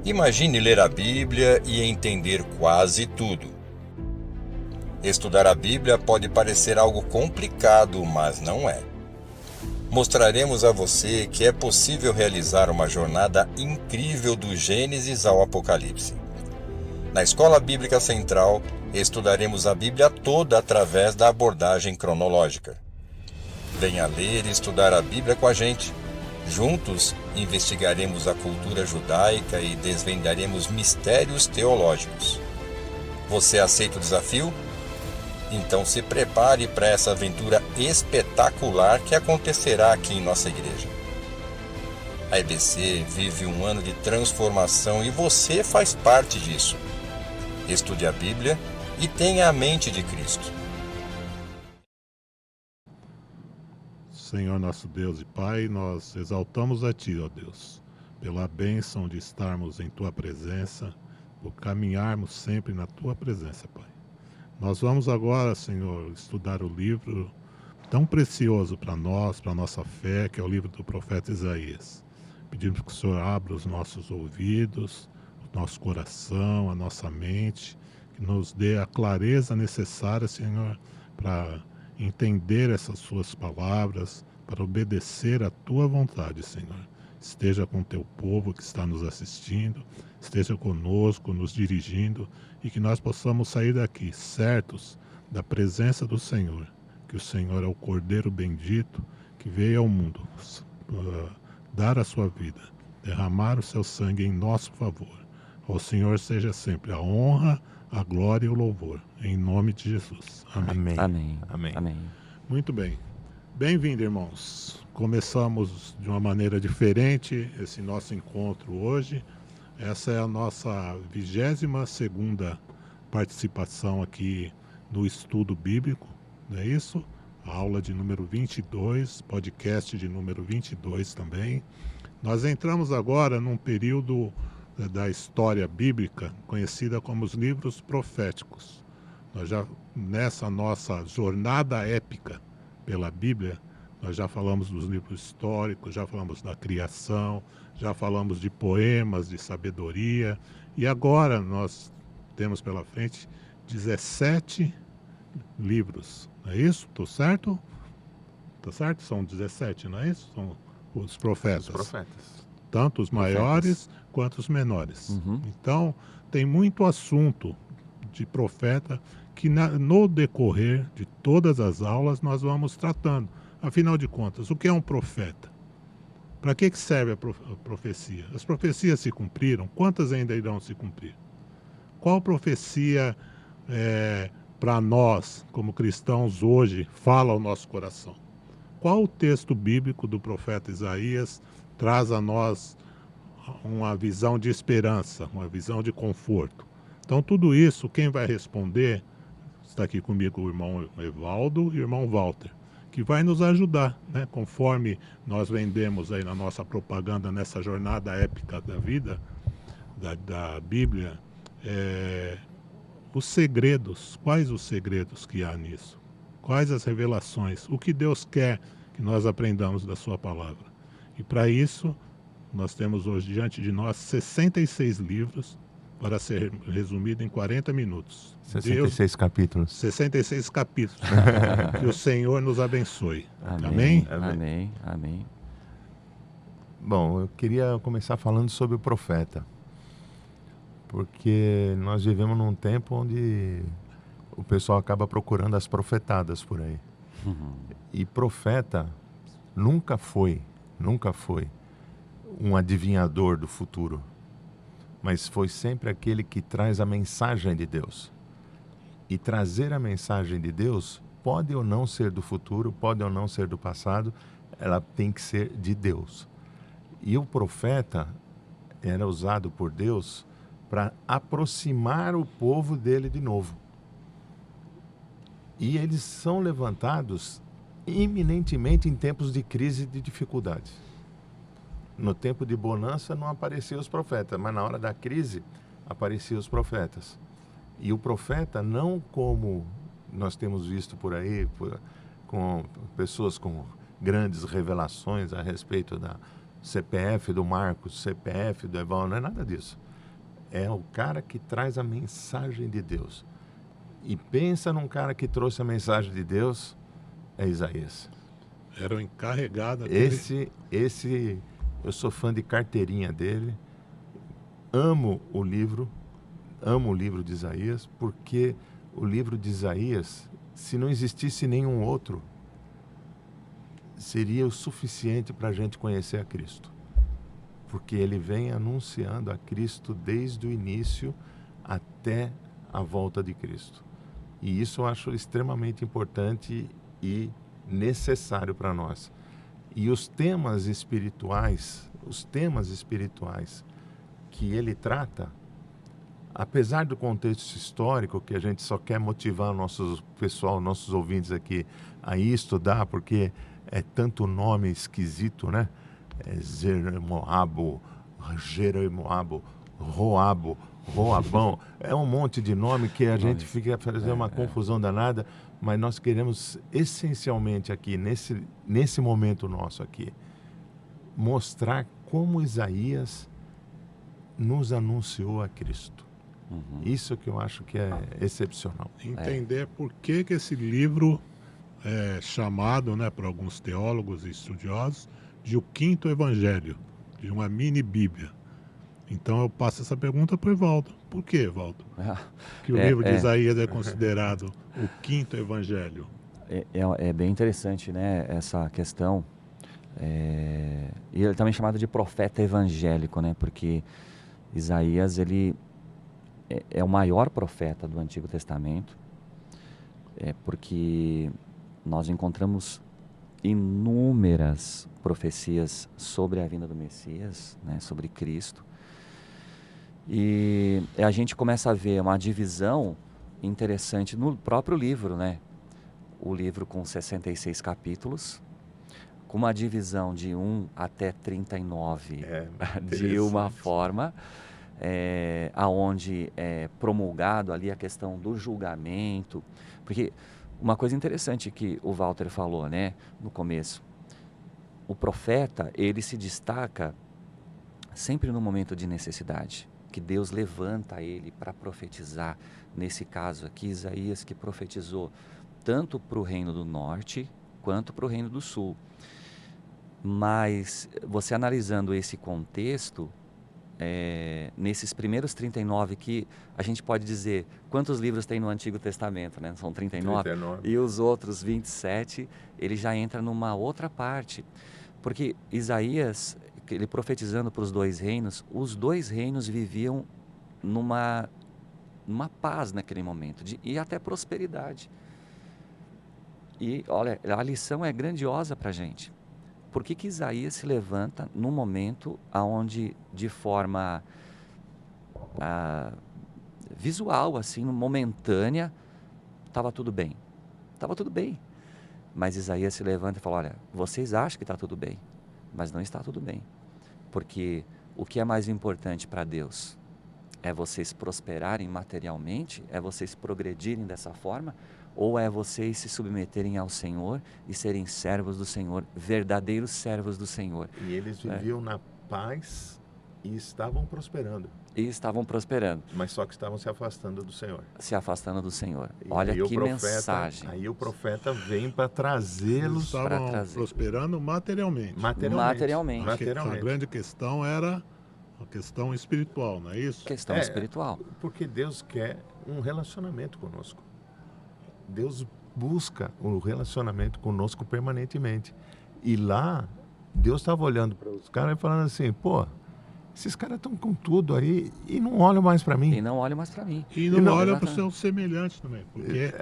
Imagine ler a Bíblia e entender quase tudo. Estudar a Bíblia pode parecer algo complicado, mas não é. Mostraremos a você que é possível realizar uma jornada incrível do Gênesis ao Apocalipse. Na Escola Bíblica Central, estudaremos a Bíblia toda através da abordagem cronológica. Venha ler e estudar a Bíblia com a gente. Juntos, investigaremos a cultura judaica e desvendaremos mistérios teológicos. Você aceita o desafio? Então se prepare para essa aventura espetacular que acontecerá aqui em nossa igreja. A EBC vive um ano de transformação e você faz parte disso. Estude a Bíblia e tenha a mente de Cristo. Senhor nosso Deus e Pai, nós exaltamos a Ti, ó Deus, pela bênção de estarmos em Tua presença, por caminharmos sempre na Tua presença, Pai. Nós vamos agora, Senhor, estudar o livro tão precioso para nós, para a nossa fé, que é o livro do profeta Isaías. Pedimos que o Senhor abra os nossos ouvidos, o nosso coração, a nossa mente, que nos dê a clareza necessária, Senhor, para entender essas suas palavras, para obedecer à tua vontade, Senhor. Esteja com o teu povo que está nos assistindo, esteja conosco, nos dirigindo, e que nós possamos sair daqui certos da presença do Senhor, que o Senhor é o Cordeiro bendito que veio ao mundo dar a sua vida, derramar o seu sangue em nosso favor. Ao Senhor seja sempre a honra, a glória e o louvor. Em nome de Jesus. Amém. Amém. Amém. Amém. Muito bem. Bem-vindo, irmãos. Começamos de uma maneira diferente esse nosso encontro hoje. Essa é a nossa 22ª participação aqui no estudo bíblico, não é isso? A aula de número 22, podcast de número 22 também. Nós entramos agora num período da história bíblica conhecida como os livros proféticos. Nós já, nessa nossa jornada épica pela Bíblia, nós já falamos dos livros históricos, já falamos da criação, já falamos de poemas, de sabedoria, e agora nós temos pela frente 17 livros, não é isso? Estou certo? Está certo? São 17, não é isso? São os profetas. Os profetas. Tanto os maiores quanto os menores. Uhum. Então, tem muito assunto de profeta que no decorrer de todas as aulas nós vamos tratando. Afinal de contas, o que é um profeta? Para que serve a profecia? As profecias se cumpriram? Quantas ainda irão se cumprir? Qual profecia para nós, como cristãos hoje, fala ao nosso coração? Qual o texto bíblico do profeta Isaías traz a nós uma visão de esperança, uma visão de conforto? Então, tudo isso, quem vai responder, está aqui comigo o irmão Evaldo e o irmão Walter, que vai nos ajudar, né? Conforme nós vendemos aí na nossa propaganda, nessa jornada épica da vida, da Bíblia, os segredos, quais os segredos que há nisso? Quais as revelações? O que Deus quer que nós aprendamos da sua palavra? E para isso, nós temos hoje diante de nós 66 livros, para ser resumido em 40 minutos. 66 capítulos. 66 capítulos. Que o Senhor nos abençoe. Amém. Amém? Amém. Amém. Bom, eu queria começar falando sobre o profeta, porque nós vivemos num tempo onde o pessoal acaba procurando as profetadas por aí. Uhum. E profeta nunca foi um adivinhador do futuro, mas foi sempre aquele que traz a mensagem de Deus. E trazer a mensagem de Deus pode ou não ser do futuro, pode ou não ser do passado, ela tem que ser de Deus. E o profeta era usado por Deus para aproximar o povo dele de novo. E eles são levantados iminentemente em tempos de crise e de dificuldade. No tempo de bonança não apareciam os profetas, mas na hora da crise apareciam os profetas. E o profeta, não como nós temos visto por aí, com pessoas com grandes revelações a respeito da CPF do Marcos, CPF do Eval, não é nada disso. É o cara que traz a mensagem de Deus. E pensa num cara que trouxe a mensagem de Deus, é Isaías. Era o encarregado dele. Esse, eu sou fã de carteirinha dele, amo o livro de Isaías, porque o livro de Isaías, se não existisse nenhum outro, seria o suficiente para a gente conhecer a Cristo. Porque ele vem anunciando a Cristo desde o início até a volta de Cristo. E isso eu acho extremamente importante e necessário para nós. E os temas espirituais que ele trata, apesar do contexto histórico, que a gente só quer motivar nossos ouvintes aqui a ir estudar, porque é tanto nome esquisito, né? Jeromoabo, Roabo, Roabão, é um monte de nome que a gente fica fazendo uma confusão danada, mas nós queremos essencialmente aqui, nesse momento nosso aqui, mostrar como Isaías nos anunciou a Cristo. Isso que eu acho que é excepcional. Entender por que esse livro é chamado, né, por alguns teólogos e estudiosos, de o quinto evangelho, de uma mini Bíblia. Então eu passo essa pergunta para o Evaldo. Por que, Evaldo? Que o livro de Isaías é considerado o quinto evangelho? É bem interessante, né, essa questão. E ele também é chamado de profeta evangélico, né, porque Isaías ele é o maior profeta do Antigo Testamento, porque nós encontramos inúmeras profecias sobre a vinda do Messias, né, sobre Cristo. E a gente começa a ver uma divisão interessante no próprio livro, né? O livro com 66 capítulos, com uma divisão de 1 até 39 de uma forma, aonde é promulgado ali a questão do julgamento. Porque uma coisa interessante que o Walter falou, né, no começo, o profeta, ele se destaca sempre no momento de necessidade, que Deus levanta ele para profetizar. Nesse caso aqui, Isaías, que profetizou tanto para o reino do norte quanto para o reino do sul. Mas você analisando esse contexto, nesses primeiros 39, que a gente pode dizer quantos livros tem no Antigo Testamento, né? São 39, e os outros 27, ele já entra numa outra parte, porque Isaías, ele profetizando para os dois reinos viviam numa paz naquele momento, e até prosperidade. E olha, a lição é grandiosa para a gente. Por que Isaías se levanta num momento onde, de forma visual, assim, momentânea, estava tudo bem? Estava tudo bem. Mas Isaías se levanta e fala, olha, vocês acham que está tudo bem, mas não está tudo bem. Porque o que é mais importante para Deus? É vocês prosperarem materialmente? É vocês progredirem dessa forma? Ou é vocês se submeterem ao Senhor e serem servos do Senhor, verdadeiros servos do Senhor? E eles viviam na paz e estavam prosperando. Mas só que estavam se afastando do Senhor. Se afastando do Senhor. Olha que mensagem. Aí o profeta vem para trazê-los. Estavam prosperando materialmente. Materialmente. A grande questão era a questão espiritual, não é isso? Questão espiritual. Porque Deus quer um relacionamento conosco. Deus busca um relacionamento conosco permanentemente. E lá, Deus estava olhando para os caras e falando assim, pô, esses caras estão com tudo aí e não olham mais para mim. E não olham para os seus semelhantes também. Porque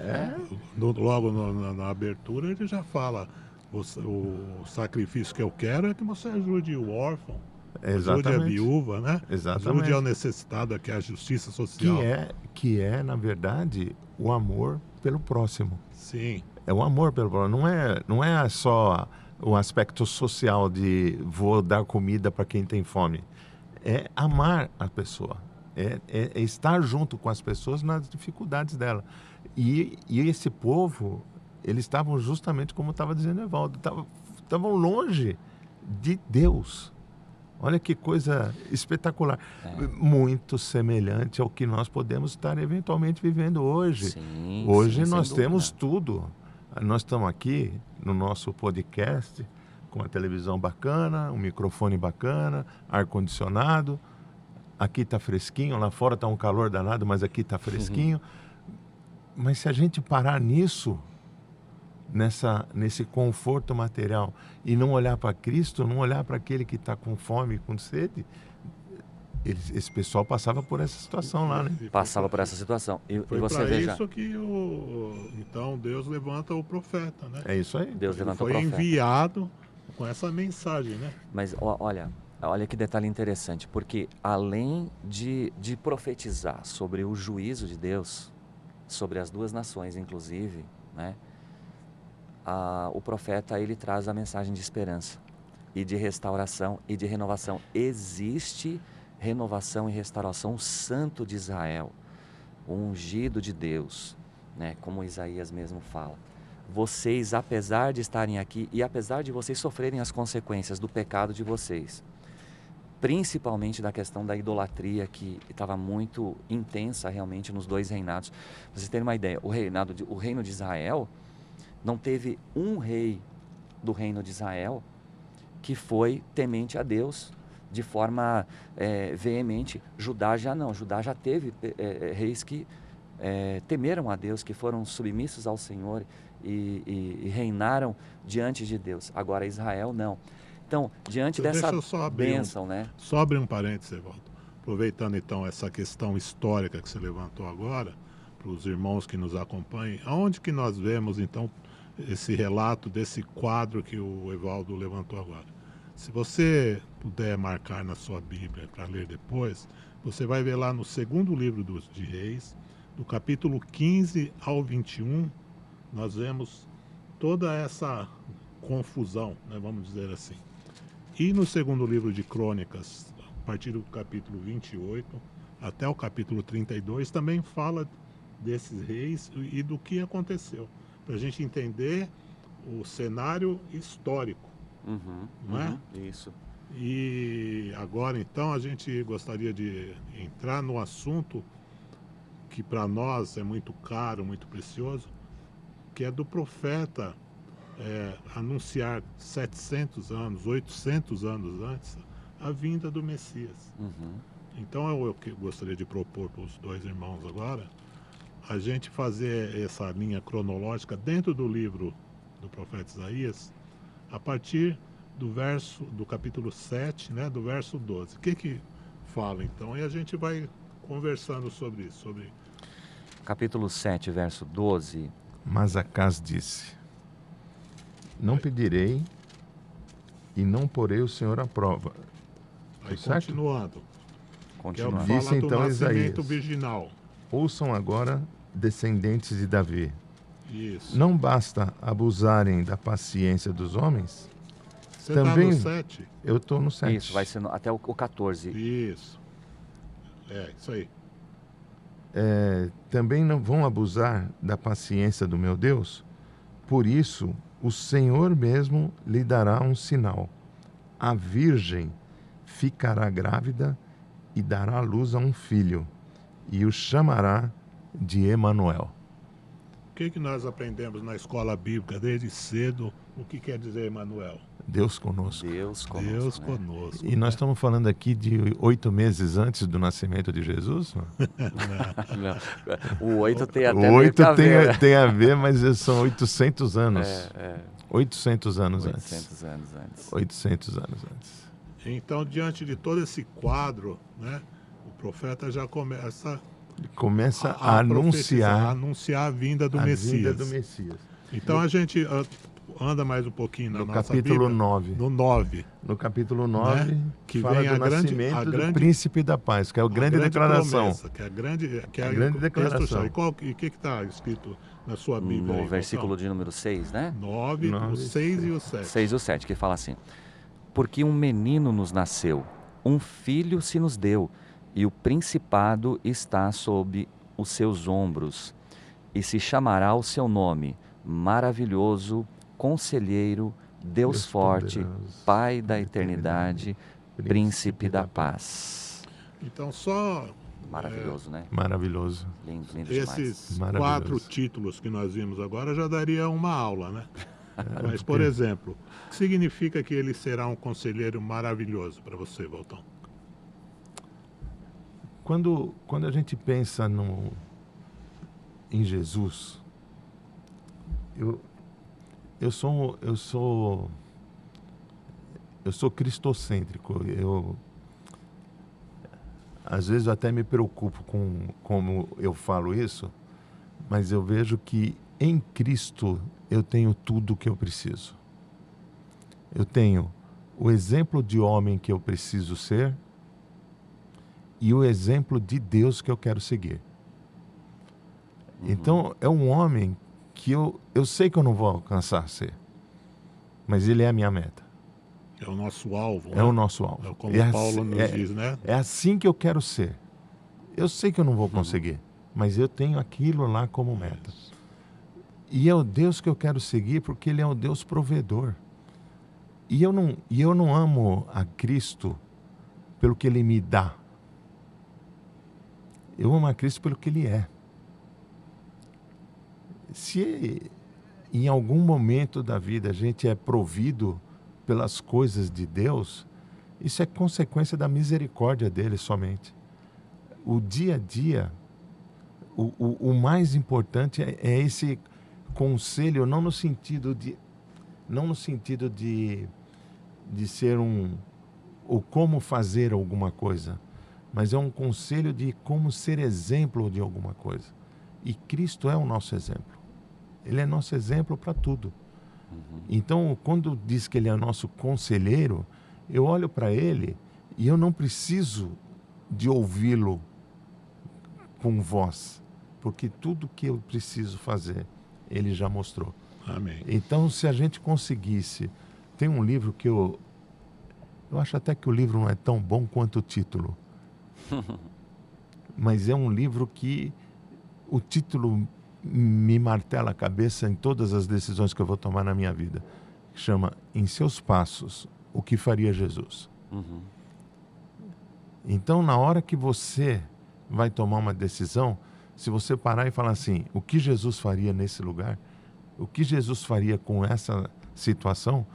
logo na abertura ele já fala, o sacrifício que eu quero é que você ajude o órfão. Ajude a viúva, né? Exatamente. Ajude ao necessitado, que é a justiça social. Que é, na verdade, o amor pelo próximo. Sim. É o amor pelo próximo. Não é só o aspecto social de vou dar comida para quem tem fome. É amar a pessoa. É estar junto com as pessoas nas dificuldades dela. E esse povo, eles estavam justamente como estava dizendo Evaldo, estavam longe de Deus. Olha que coisa espetacular. Muito semelhante ao que nós podemos estar eventualmente vivendo hoje. Sim, hoje sim, nós sem temos dúvida. tudo. Nós estamos aqui no nosso podcast, com a televisão bacana, um microfone bacana, ar-condicionado. Aqui está fresquinho, lá fora está um calor danado, mas aqui está fresquinho. Mas se a gente parar nisso, nesse conforto material, e não olhar para Cristo, não olhar para aquele que está com fome, com sede, esse pessoal passava por essa situação lá, né? Passava por essa situação. E Foi você para veja, isso que então Deus levanta o profeta, né? É isso aí. Deus levantou o Foi profeta. enviado com essa mensagem, né? Mas olha que detalhe interessante, porque além de profetizar sobre o juízo de Deus, sobre as duas nações inclusive, né? O profeta, ele traz a mensagem de esperança e de restauração e de renovação. Existe renovação e restauração, o Santo de Israel, o ungido de Deus, né? Como Isaías mesmo fala. Vocês, apesar de estarem aqui e apesar de vocês sofrerem as consequências do pecado de vocês, principalmente da questão da idolatria que estava muito intensa realmente nos dois reinados. Pra vocês terem uma ideia, o reino de Israel, não teve um rei do reino de Israel que foi temente a Deus de forma veemente. Judá já não. Judá já teve reis que temeram a Deus, que foram submissos ao Senhor e reinaram diante de Deus. Agora Israel não. Então, diante dessa bênção, né? Só abrir um parênteses, Evaldo. Aproveitando então essa questão histórica que você levantou agora, para os irmãos que nos acompanhem, aonde que nós vemos então esse relato desse quadro que o Evaldo levantou agora? Se você puder marcar na sua Bíblia para ler depois, você vai ver lá no segundo livro de Reis, do capítulo 15 ao 21, nós vemos toda essa confusão, né, vamos dizer assim. E no segundo livro de Crônicas, a partir do capítulo 28 até o capítulo 32, também fala desses reis e do que aconteceu, para a gente entender o cenário histórico. Não é? Isso. E agora então a gente gostaria de entrar no assunto que para nós é muito caro, muito precioso, que é do profeta anunciar 700 anos, 800 anos antes a vinda do Messias. Então eu gostaria de propor para os dois irmãos agora a gente fazer essa linha cronológica dentro do livro do profeta Isaías, a partir do capítulo 7, né, do verso 12. O que fala então? E a gente vai conversando sobre isso. Capítulo 7, verso 12. Mas Acaz disse: não pedirei e não porei o Senhor à prova. Aí certo? continuando. Que é o que Continuando. fala Disse do então nascimento Isaías: virginal. ouçam agora, descendentes de Davi. Isso. Não basta abusarem da paciência dos homens? Você também- está no 7? Eu estou no 7. Isso, vai ser até o 14. Isso. Isso aí. Também não vão abusar da paciência do meu Deus? Por isso, o Senhor mesmo lhe dará um sinal. A virgem ficará grávida e dará à luz a um filho, e o chamará de Emanuel. O que nós aprendemos na escola bíblica desde cedo? O que quer dizer Emanuel? Deus conosco. Deus conosco. Deus né? conosco. E nós estamos falando aqui de 8 meses antes do nascimento de Jesus? Não. O 8 tem até O meio 8 que a ver, né? tem a ver, mas são 800 anos. 800 anos 800 anos antes. 800 anos antes. Então, diante de todo esse quadro, né, o profeta já começa Começa a profetizar, a anunciar anunciar a vinda do a Messias. vinda do Messias. Então a gente anda mais um pouquinho na No nossa capítulo Bíblia, 9. no 9. No capítulo 9, Que fala vem do a nascimento grande- do príncipe da paz, que é a grande declaração. Promessa, que é a grande A grande declaração. E o que está escrito na sua Bíblia. No versículo de número 6, né? 9, o 6 e o 7. 6 e o 7, que fala assim: porque um menino nos nasceu, um filho se nos deu, e o principado está sob os seus ombros, e se chamará o seu nome, Maravilhoso, Conselheiro, Deus Forte, Poderoso, Pai da Eternidade, Príncipe da Paz. Então, só Maravilhoso, né? Maravilhoso. Lindo, lindo demais. esses Maravilhoso. 4 títulos que nós vimos agora já daria uma aula, né? Mas, por exemplo, o que significa que ele será um conselheiro maravilhoso para você, Valtão? Quando a gente pensa em Jesus, eu sou cristocêntrico. Às vezes eu até me preocupo com como eu falo isso, mas eu vejo que em Cristo eu tenho tudo o que eu preciso. Eu tenho o exemplo de homem que eu preciso ser e o exemplo de Deus que eu quero seguir. Então, é um homem que eu sei que eu não vou alcançar ser, mas ele é a minha meta. É o nosso alvo. É o nosso alvo. É como Paulo nos diz, né? É assim que eu quero ser. Eu sei que eu não vou conseguir, mas eu tenho aquilo lá como meta. E é o Deus que eu quero seguir porque ele é o Deus provedor. E eu não amo a Cristo pelo que ele me dá. Eu amo a Cristo pelo que ele é. Se em algum momento da vida a gente é provido pelas coisas de Deus, isso é consequência da misericórdia dele somente. O dia a dia, o mais importante é esse conselho, não no sentido de ser ou como fazer alguma coisa, mas é um conselho de como ser exemplo de alguma coisa. E Cristo é o nosso exemplo. Ele é nosso exemplo para tudo. Então, quando diz que ele é nosso conselheiro, eu olho para ele e eu não preciso de ouvi-lo com voz, porque tudo que eu preciso fazer, ele já mostrou. Amém. Então, se a gente conseguisse... Tem um livro que eu acho até que o livro não é tão bom quanto o título. Mas é um livro que o título me martela a cabeça em todas as decisões que eu vou tomar na minha vida. Chama Em Seus Passos, o que faria Jesus? Então, na hora que você vai tomar uma decisão, se você parar e falar assim, o que Jesus faria nesse lugar? O que Jesus faria com essa situação?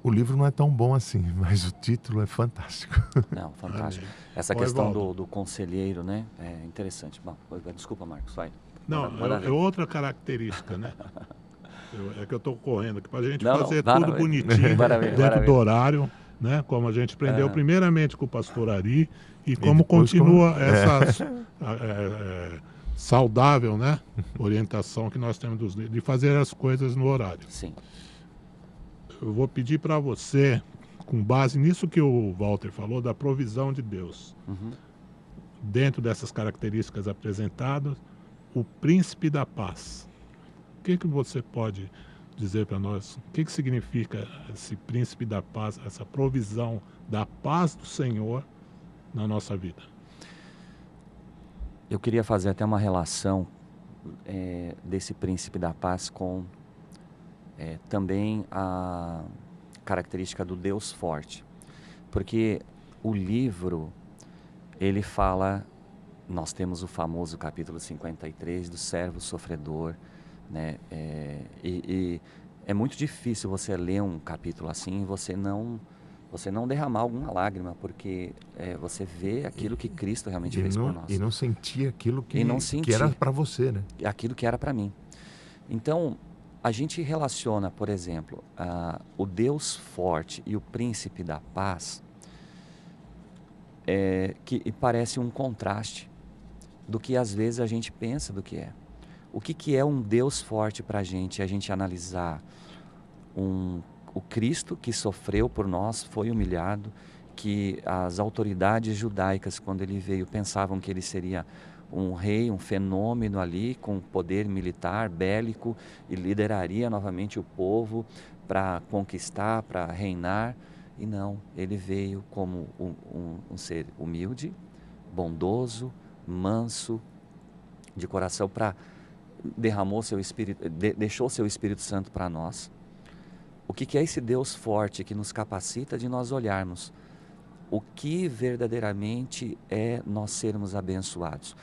O livro não é tão bom assim, mas o título é fantástico. Não, fantástico. Essa questão do conselheiro, né? É interessante. Bom, desculpa, Marcos, vai. Não, é outra característica, né? É que eu estou correndo aqui para a gente fazer tudo bonitinho, dentro do horário, né? Como a gente aprendeu primeiramente com o pastor Ari e como continua essa saudável, né? Orientação que nós temos de fazer as coisas no horário. Sim. Eu vou pedir para você, com base nisso que o Walter falou, da provisão de Deus, dentro dessas características apresentadas, o príncipe da paz. O que você pode dizer para nós? O que significa esse príncipe da paz, essa provisão da paz do Senhor na nossa vida? Eu queria fazer até uma relação desse príncipe da paz com também a característica do Deus forte. Porque o livro, ele fala... Nós temos o famoso capítulo 53 do servo sofredor, né? E é muito difícil você ler um capítulo assim e você não derramar alguma lágrima, porque você vê aquilo que Cristo realmente fez por nós. E não sentir aquilo que era para você, né? Aquilo que era para mim. Então, a gente relaciona, por exemplo, o Deus forte e o príncipe da paz, que parece um contraste do que às vezes a gente pensa do que é. O que é um Deus forte para a gente analisar o Cristo que sofreu por nós, foi humilhado, que as autoridades judaicas, quando ele veio, pensavam que ele seria um rei, um fenômeno ali com poder militar, bélico, e lideraria novamente o povo para conquistar, para reinar. E não, ele veio como um ser humilde, bondoso, manso, de coração, derramou seu Espírito, deixou seu Espírito Santo para nós. O que é esse Deus forte que nos capacita de nós olharmos o que verdadeiramente é nós sermos abençoados?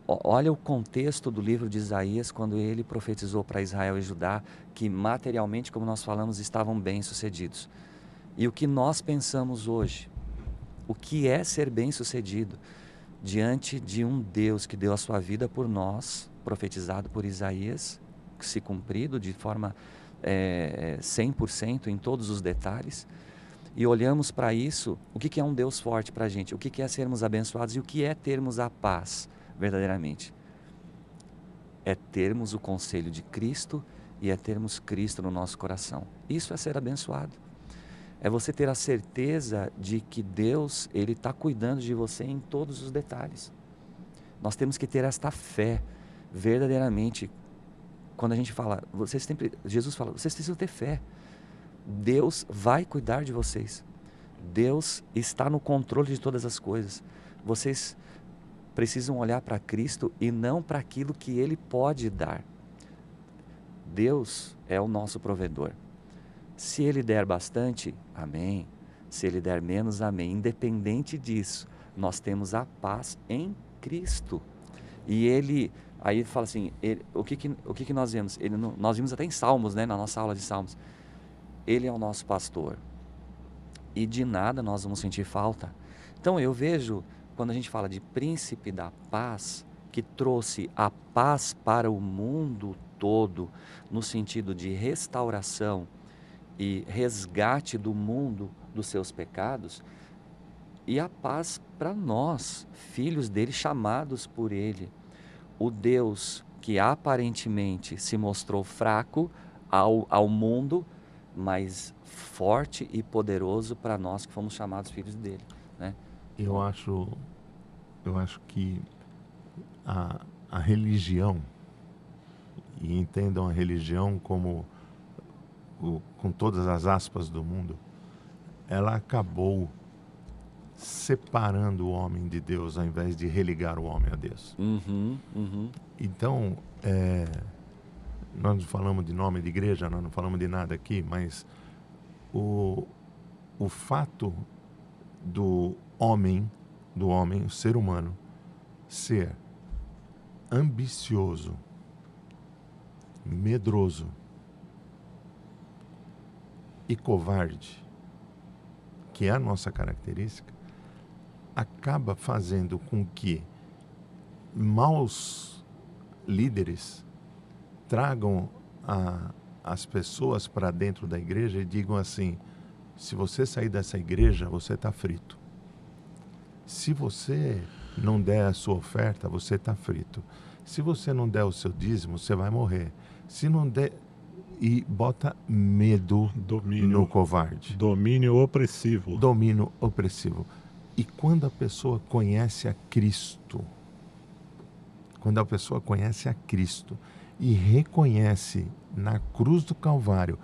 Olha o contexto do livro de Isaías, quando ele profetizou para Israel e Judá que materialmente, como nós falamos, estavam bem-sucedidos. E o que nós pensamos hoje? O que é ser bem-sucedido diante de um Deus que deu a sua vida por nós, profetizado por Isaías, se cumprido de forma 100% em todos os detalhes, e olhamos para isso, o que é um Deus forte para a gente? O que é sermos abençoados e o que é termos a paz verdadeiramente? É termos o conselho de Cristo e é termos Cristo no nosso coração. Isso é ser abençoado. É você ter a certeza de que Deus, Ele está cuidando de você em todos os detalhes. Nós temos que ter esta fé verdadeiramente. Quando a gente fala, Jesus fala, vocês precisam ter fé. Deus vai cuidar de vocês. Deus está no controle de todas as coisas. Vocês precisam olhar para Cristo e não para aquilo que Ele pode dar. Deus é o nosso provedor. Se Ele der bastante, amém. Se Ele der menos, amém. Independente disso, nós temos a paz em Cristo. E Ele, aí ele fala assim, o que nós vemos? Nós vimos até em Salmos, né, na nossa aula de Salmos. Ele é o nosso pastor. E de nada nós vamos sentir falta. Então eu vejo, quando a gente fala de príncipe da paz, que trouxe a paz para o mundo todo, no sentido de restauração e resgate do mundo dos seus pecados, e a paz para nós, filhos dele, chamados por ele. O Deus que aparentemente se mostrou fraco ao mundo, mas forte e poderoso para nós que fomos chamados filhos dele, né? Eu acho que a religião, e entendam a religião como com todas as aspas do mundo, ela acabou separando o homem de Deus ao invés de religar o homem a Deus. Então, nós não falamos de nome de igreja, nós não falamos de nada aqui, mas o fato do homem, o ser humano, ser ambicioso, medroso e covarde, que é a nossa característica, acaba fazendo com que maus líderes tragam as pessoas para dentro da igreja e digam assim: se você sair dessa igreja, você está frito. Se você não der a sua oferta, você está frito. Se você não der o seu dízimo, você vai morrer. Se não der... E bota medo no covarde. Domínio opressivo. Domínio opressivo. E quando a pessoa conhece a Cristo, e reconhece na cruz do Calvário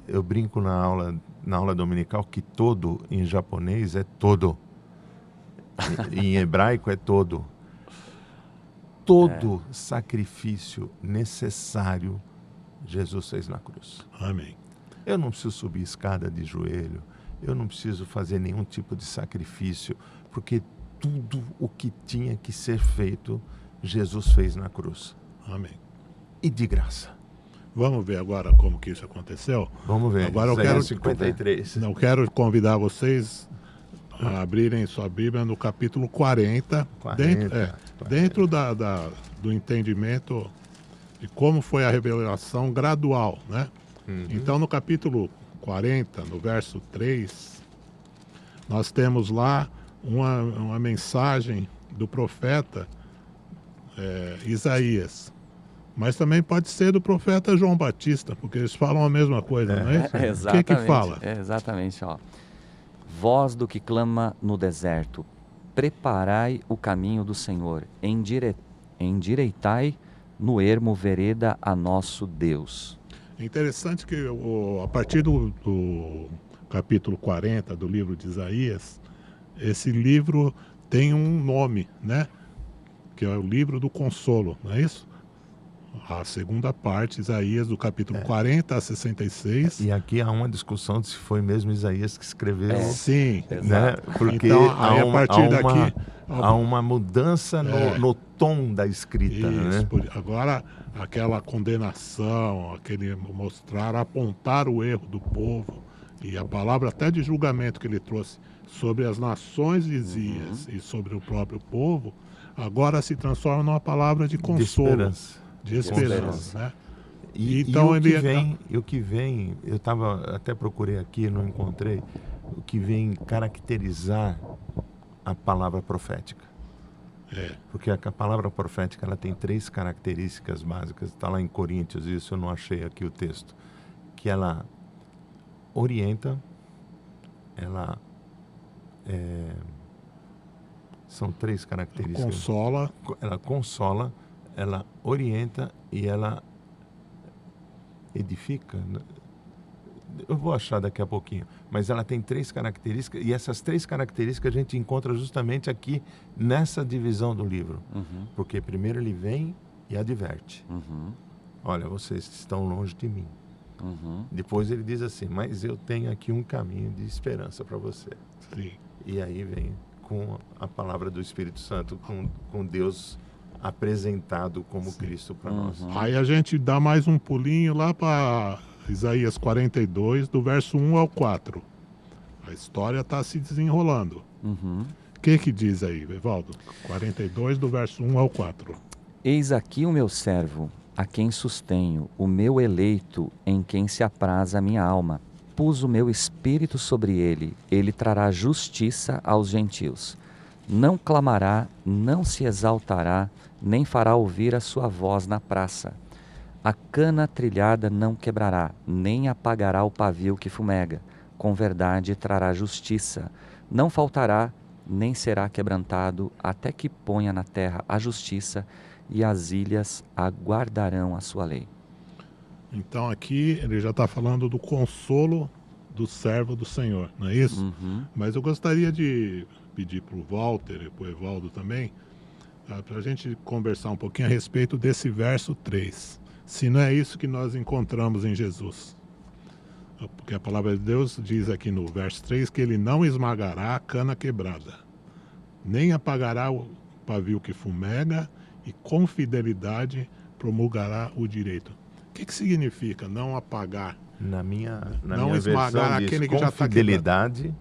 eu brinco na aula dominical que todo em japonês é todo, em hebraico é todo sacrifício necessário Jesus fez na cruz. Amém. Eu não preciso subir escada de joelho, eu não preciso fazer nenhum tipo de sacrifício, porque tudo o que tinha que ser feito, Jesus fez na cruz. Amém. E de graça. Vamos ver agora como que isso aconteceu? Vamos ver. Agora eu quero 53. Eu quero convidar vocês a abrirem sua Bíblia no capítulo 40. Dentro do entendimento de como foi a revelação gradual, né? Então, no capítulo 40, no verso 3, nós temos lá uma mensagem do profeta Isaías. Mas também pode ser do profeta João Batista, porque eles falam a mesma coisa, não é isso? Exatamente. O que fala? Exatamente, ó. Voz do que clama no deserto, preparai o caminho do Senhor, endireitai no ermo vereda a nosso Deus. É interessante que a partir do capítulo 40 do livro de Isaías, esse livro tem um nome, né? Que é o livro do consolo, não é isso? A segunda parte, Isaías, do capítulo 40 a 66. E aqui há uma discussão de se foi mesmo Isaías que escreveu. Sim, né? Porque então, aí, a partir daqui há uma mudança no tom da escrita. Isso, né? Agora, aquela condenação, aquele mostrar, apontar o erro do povo, e a palavra até de julgamento que ele trouxe sobre as nações vizinhas e sobre o próprio povo, agora se transforma numa palavra de consolo. De esperança, né? Então, o que vem, eu até procurei aqui, não encontrei, o que vem caracterizar a palavra profética. Porque a palavra profética ela tem 3 características básicas, está lá em Coríntios, isso eu não achei aqui o texto, que ela orienta, ela são 3 características. Ela consola, ela orienta e ela edifica. Eu vou achar daqui a pouquinho. Mas ela tem 3 características, e essas 3 características a gente encontra justamente aqui nessa divisão do livro. Porque primeiro ele vem e adverte. Olha, vocês estão longe de mim. Depois ele diz assim, mas eu tenho aqui um caminho de esperança para você. Sim. E aí vem com a palavra do Espírito Santo, com Deus apresentado como Cristo para nós. Aí a gente dá mais um pulinho lá para Isaías 42, do verso 1 ao 4. A história está se desenrolando. O que diz aí, Evaldo? 42, do verso 1 ao 4. Eis aqui o meu servo, a quem sustenho, o meu eleito, em quem se apraz a minha alma. Pus o meu espírito sobre ele, ele trará justiça aos gentios. Não clamará, não se exaltará, nem fará ouvir a sua voz na praça. A cana trilhada não quebrará, nem apagará o pavio que fumega. Com verdade trará justiça. Não faltará, nem será quebrantado, até que ponha na terra a justiça, e as ilhas aguardarão a sua lei. Então aqui ele já está falando do consolo do servo do Senhor, não é isso? Mas eu gostaria de pedir para o Walter e para o Evaldo também, para a gente conversar um pouquinho a respeito desse verso 3. Se não é isso que nós encontramos em Jesus. Porque a palavra de Deus diz aqui no verso 3 que ele não esmagará a cana quebrada, nem apagará o pavio que fumega, e com fidelidade promulgará o direito. O que significa não apagar? Na minha esmagar versão aquele diz, que já com fidelidade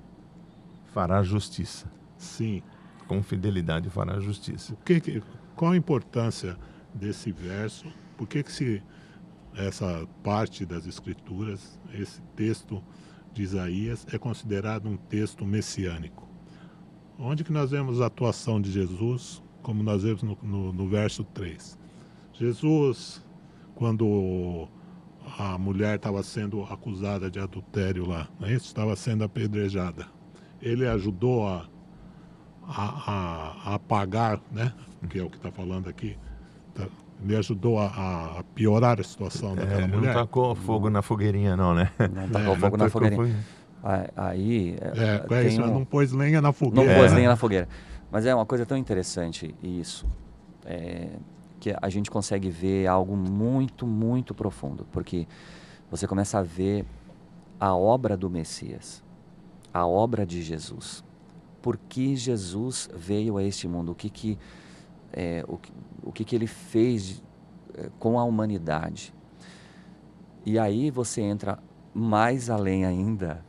fará justiça. Sim. Com fidelidade fará justiça. Qual a importância desse verso? Por que essa parte das Escrituras, esse texto de Isaías, é considerado um texto messiânico? Onde que nós vemos a atuação de Jesus, como nós vemos no verso 3? Jesus, quando a mulher estava sendo acusada de adultério lá, não é isso? Estava sendo apedrejada. Ele ajudou a apagar, né? Que é o que está falando aqui. Ele ajudou a piorar a situação daquela mulher. Não tacou fogo na fogueirinha, não, né? Não tacou fogo na fogueirinha. Aí isso, não pôs lenha na fogueira. Não pôs lenha na fogueira. Mas é uma coisa tão interessante isso, que a gente consegue ver algo muito, muito profundo, porque você começa a ver a obra do Messias, a obra de Jesus. Por que Jesus veio a este mundo? O que ele fez com a humanidade? E aí você entra mais além ainda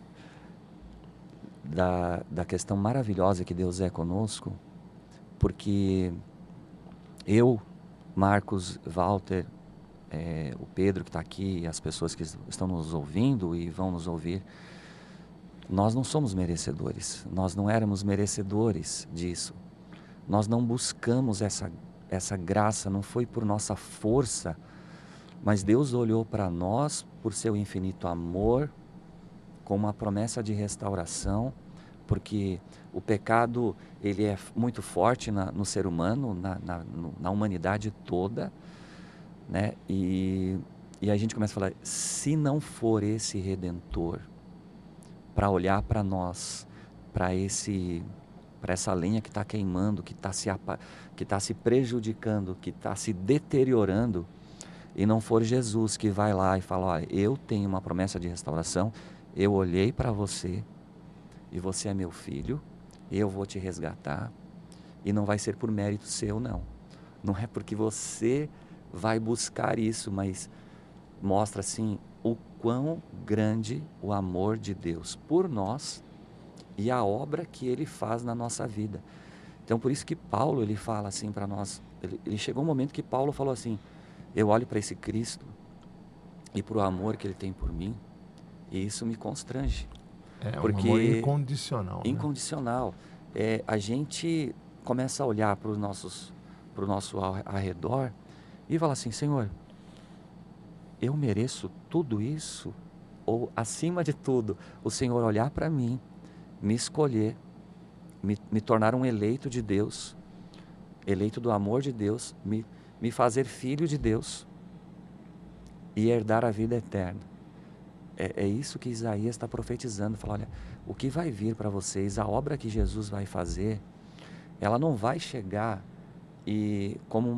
da questão maravilhosa que Deus é conosco, porque eu, Marcos, Walter, o Pedro que está aqui, as pessoas que estão nos ouvindo e vão nos ouvir, nós não somos merecedores, nós não éramos merecedores disso, nós não buscamos essa graça, não foi por nossa força, mas Deus olhou para nós por seu infinito amor, com uma promessa de restauração, porque o pecado ele é muito forte no ser humano, na humanidade toda, né? E a gente começa a falar, se não for esse Redentor para olhar para nós, para essa lenha que está queimando, que está se prejudicando, que está se deteriorando, e não for Jesus que vai lá e fala, olha, eu tenho uma promessa de restauração, eu olhei para você e você é meu filho, eu vou te resgatar, e não vai ser por mérito seu, não. Não é porque você vai buscar isso, mas mostra assim o quão grande o amor de Deus por nós e a obra que Ele faz na nossa vida. Então por isso que Paulo ele fala assim para nós, ele chegou um momento que Paulo falou assim, eu olho para esse Cristo e para o amor que Ele tem por mim, e isso me constrange. Porque um amor incondicional. Incondicional. A gente começa a olhar para o nosso arredor e fala assim, Senhor, eu mereço tudo isso? Ou, acima de tudo, o Senhor olhar para mim, me escolher, me tornar um eleito de Deus, eleito do amor de Deus, me fazer filho de Deus e herdar a vida eterna. É isso que Isaías está profetizando. Fala, olha, o que vai vir para vocês, a obra que Jesus vai fazer, ela não vai chegar como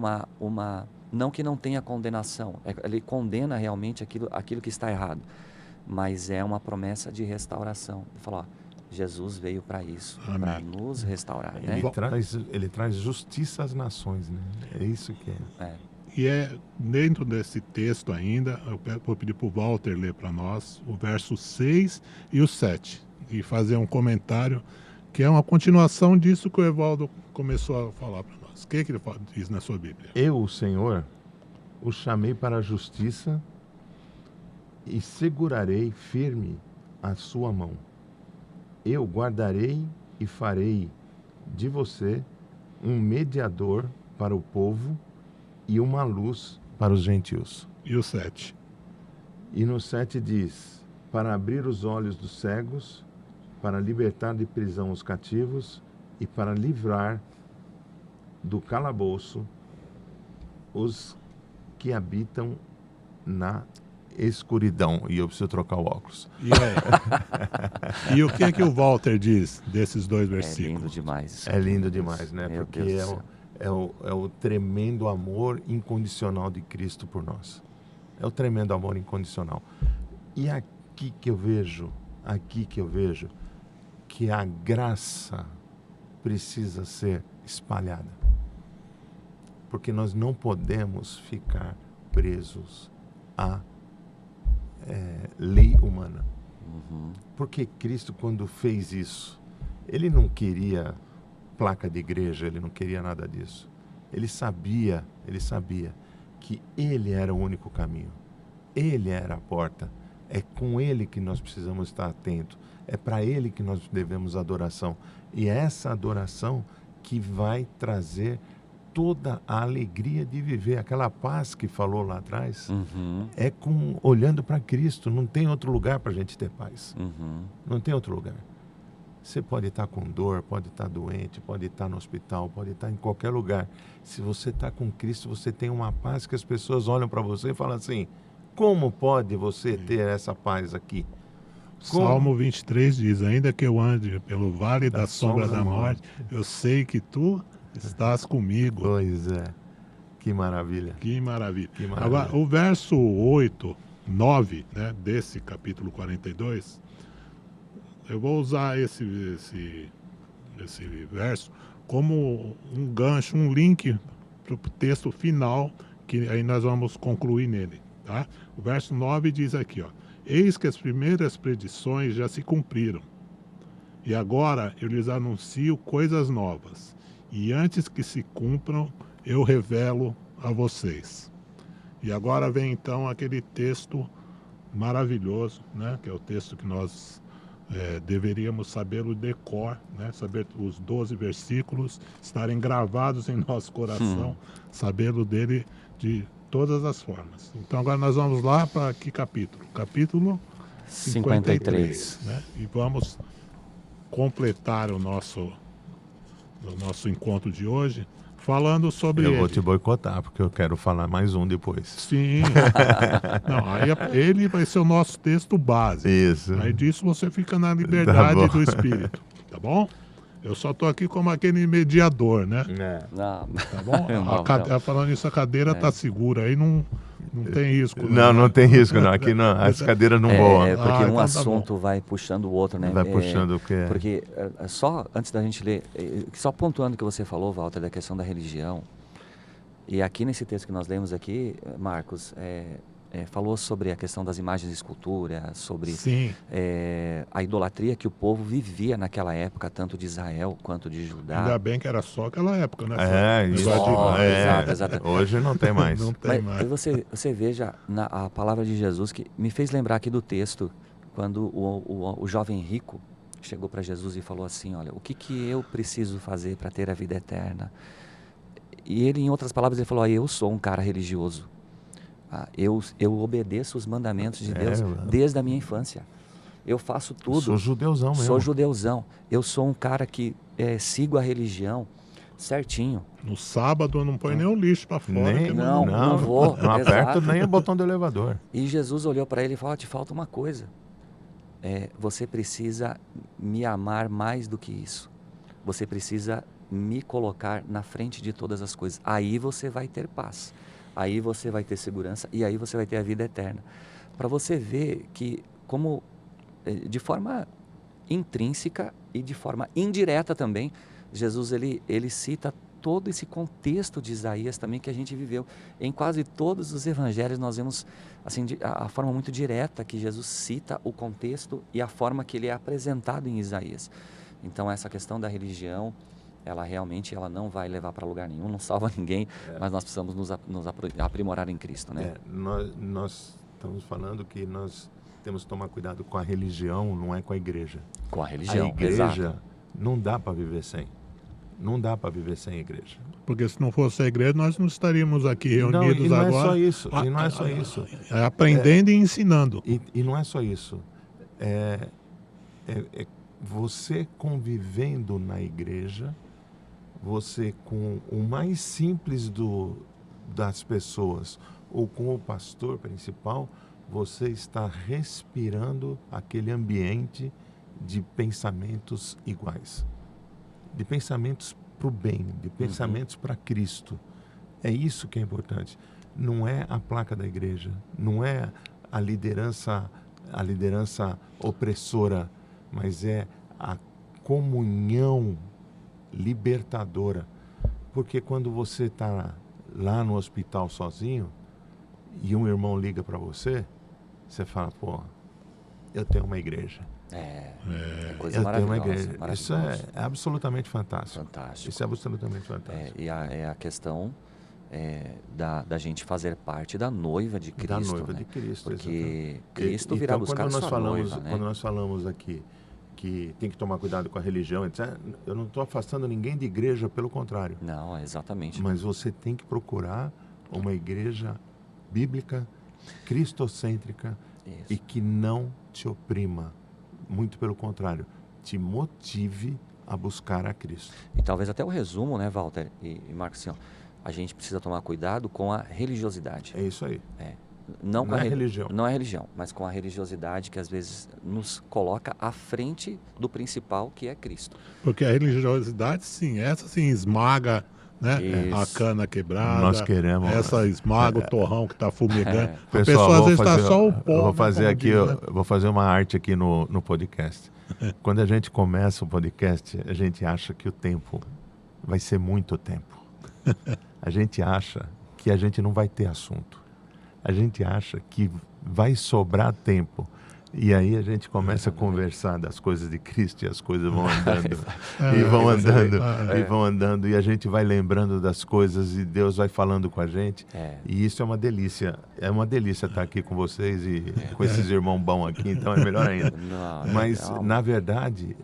não que não tenha condenação, ele condena realmente aquilo que está errado, mas é uma promessa de restauração. Ele fala, ó, Jesus veio para isso, para nos restaurar. Né? Ele traz justiça às nações, né? É isso que é. E dentro desse texto ainda, eu vou pedir para o Walter ler para nós o verso 6 e o 7, e fazer um comentário que é uma continuação disso que o Evaldo começou a falar para nós. O que ele diz na sua Bíblia? Eu, o Senhor, o chamei para a justiça e segurarei firme a sua mão. Eu guardarei e farei de você um mediador para o povo e uma luz para os gentios. E o 7? E no 7 diz, para abrir os olhos dos cegos, para libertar de prisão os cativos e para livrar do calabouço os que habitam na escuridão. E eu preciso trocar o óculos. E o que o Walter diz desses dois versículos? É lindo demais. É lindo demais, né? Meu Porque Deus é o tremendo amor incondicional de Cristo por nós. É o tremendo amor incondicional. E aqui que eu vejo que a graça precisa ser espalhada. Porque nós não podemos ficar presos à lei humana. Porque Cristo, quando fez isso, Ele não queria placa de igreja, Ele não queria nada disso. Ele sabia que Ele era o único caminho. Ele era a porta. É com Ele que nós precisamos estar atentos. É para Ele que nós devemos adoração. E é essa adoração que vai trazer toda a alegria de viver. Aquela paz que falou lá atrás, é olhando para Cristo. Não tem outro lugar para a gente ter paz. Não tem outro lugar. Você pode estar com dor, pode estar doente, pode estar no hospital, pode estar em qualquer lugar. Se você está com Cristo, você tem uma paz que as pessoas olham para você e falam assim, como pode você ter essa paz aqui? Salmo 23 diz, ainda que eu ande pelo vale da sombra da morte, eu sei que tu estás comigo. Pois é. Que maravilha. Que maravilha. Que maravilha. Agora, o verso 8, 9, né, desse capítulo 42, eu vou usar esse verso como um gancho, um link para o texto final, que aí nós vamos concluir nele. Tá? O verso 9 diz aqui, ó, eis que as primeiras predições já se cumpriram, e agora eu lhes anuncio coisas novas, e antes que se cumpram, eu revelo a vocês. E agora vem então aquele texto maravilhoso, né? Que é o texto que nós deveríamos sabê-lo de cor, né? Saber os 12 versículos, estarem gravados em nosso coração, sabê-lo dele de todas as formas. Então agora nós vamos lá para que capítulo? Capítulo 53. Né? E vamos completar o nosso encontro de hoje falando sobre Eu vou te boicotar, porque eu quero falar mais um depois. Sim. Não, aí ele vai ser o nosso texto base. Isso. Aí disso você fica na liberdade Tá do espírito, tá bom? Eu só tô aqui como aquele mediador, né? Não. Tá bom? Falando isso, a cadeira tá segura, aí não tem risco. Não tem risco, não. Aqui não, as cadeiras não voam. É porque então um tá assunto vai puxando o outro, né? Vai puxando o que é. Porque só antes da gente ler, só pontuando o que você falou, Walter, da questão da religião, e aqui nesse texto que nós lemos aqui, Marcos, falou sobre a questão das imagens de escultura, sobre a idolatria que o povo vivia naquela época, tanto de Israel quanto de Judá. Ainda bem que era só aquela época, né? Exato. Hoje não tem mais. Não tem mais. Você veja a palavra de Jesus, que me fez lembrar aqui do texto, quando o jovem rico chegou para Jesus e falou assim, olha, o que eu preciso fazer para ter a vida eterna? E ele, em outras palavras, ele falou, eu sou um cara religioso. Eu obedeço os mandamentos de Deus desde a minha infância. Eu faço tudo. Sou judeuzão mesmo. Sou judeuzão. Eu sou um cara que sigo a religião certinho. No sábado eu não põe nem o lixo para fora. Não vou. Não aperto nem o botão do elevador. E Jesus olhou para ele e falou, te falta uma coisa. Você precisa me amar mais do que isso. Você precisa me colocar na frente de todas as coisas. Aí você vai ter paz. Aí você vai ter segurança e aí você vai ter a vida eterna. Para você ver que, como de forma intrínseca e de forma indireta também, Jesus ele cita todo esse contexto de Isaías também que a gente viveu. Em quase todos os evangelhos nós vemos assim, a forma muito direta que Jesus cita o contexto e a forma que ele é apresentado em Isaías. Então essa questão da religião, ela realmente não vai levar para lugar nenhum, não salva ninguém, mas nós precisamos nos aprimorar em Cristo, né? Nós estamos falando que nós temos que tomar cuidado com a religião, não é com a igreja. Com a religião, a igreja exato. Não dá para viver sem. Não dá para viver sem a igreja. Porque se não fosse a igreja, nós não estaríamos aqui reunidos não agora. É só isso, e não é só isso. Aprendendo e ensinando. E não é só isso. Você convivendo na igreja, você com o mais simples das pessoas ou com o pastor principal, você está respirando aquele ambiente de pensamentos iguais, de pensamentos para o bem, de pensamentos para Cristo. É isso que é importante. Não é a placa da igreja, não é a liderança opressora, mas é a comunhão libertadora. Porque quando você está lá no hospital sozinho e um irmão liga para você, você fala, pô, eu tenho uma igreja. Coisa eu tenho uma maravilhosa. igreja. Isso é absolutamente fantástico. Fantástico. Isso é absolutamente fantástico. E a questão da gente fazer parte da noiva de Cristo. Da noiva, né? de Cristo, porque exatamente. Cristo virá buscar a sua noiva, né? Quando nós falamos aqui que tem que tomar cuidado com a religião, etc., eu não estou afastando ninguém de igreja, pelo contrário. Não, exatamente. Mas você tem que procurar uma igreja bíblica, cristocêntrica, e que não te oprima. Muito pelo contrário, te motive a buscar a Cristo. E talvez até o resumo, né, Walter e Marcos, assim, a gente precisa tomar cuidado com a religiosidade. É isso aí. Não é religião. Não é religião, mas com a religiosidade que às vezes nos coloca à frente do principal, que é Cristo. Porque a religiosidade, sim, essa sim esmaga, né? A cana quebrada. Nós queremos. Essa esmaga o torrão que está fumegando. A Pessoal, pessoa às vezes está só o pó. Eu vou fazer aqui, vou fazer uma arte aqui no podcast. Quando a gente começa o podcast, a gente acha que o tempo vai ser muito tempo. A gente acha que a gente não vai ter assunto. A gente acha que vai sobrar tempo. E aí a gente começa a conversar das coisas de Cristo e as coisas vão andando. E vão andando. E a gente vai lembrando das coisas e Deus vai falando com a gente. E isso é uma delícia. É uma delícia estar aqui com vocês e com esses irmãos bons aqui. Então é melhor ainda. Mas, na verdade,